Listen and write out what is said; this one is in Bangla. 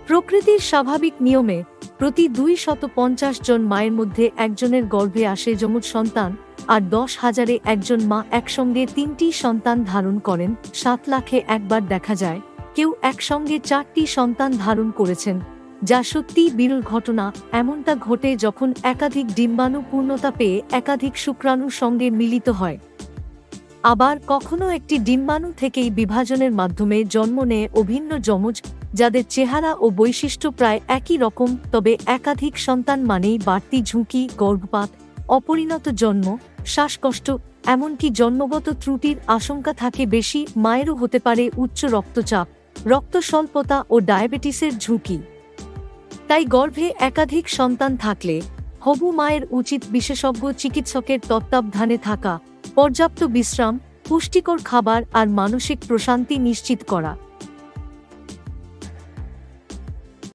প্রকৃতির স্বাভাবিক নিয়মে প্রতি 250 জন মায়ের মধ্যে একজনের গর্ভে আসে যমজ সন্তান, আর 10,000-এ একজন মা একসঙ্গে 3টি সন্তান ধারণ করেন। 7 লাখে একবার দেখা যায় কেউ একসঙ্গে 4টি সন্তান ধারণ করেছেন, যা সত্যিই বিরল ঘটনা। এমনটা ঘটে যখন একাধিক ডিম্বাণু পূর্ণতা পেয়ে একাধিক শুক্রাণুর সঙ্গে মিলিত হয়। আবার কখনো একটি ডিম্বাণু থেকেই বিভাজনের মাধ্যমে জন্ম নেয় অভিন্ন যমজ, যাদের চেহারা ও বৈশিষ্ট্য প্রায় একই রকম। তবে একাধিক সন্তান মানেই বাড়তি ঝুঁকি, গর্ভপাত, অপরিণত জন্ম, শ্বাসকষ্ট, এমনকি জন্মগত ত্রুটির আশঙ্কা থাকে বেশি। মায়েরও হতে পারে উচ্চ রক্তচাপ, রক্তস্বল্পতা ও ডায়াবেটিসের ঝুঁকি। তাই গর্ভে একাধিক সন্তান থাকলে হবু মায়ের উচিত বিশেষজ্ঞ চিকিৎসকের তত্ত্বাবধানে থাকা, পর্যাপ্ত বিশ্রাম, পুষ্টিকর খাবার আর মানসিক প্রশান্তি নিশ্চিত করা।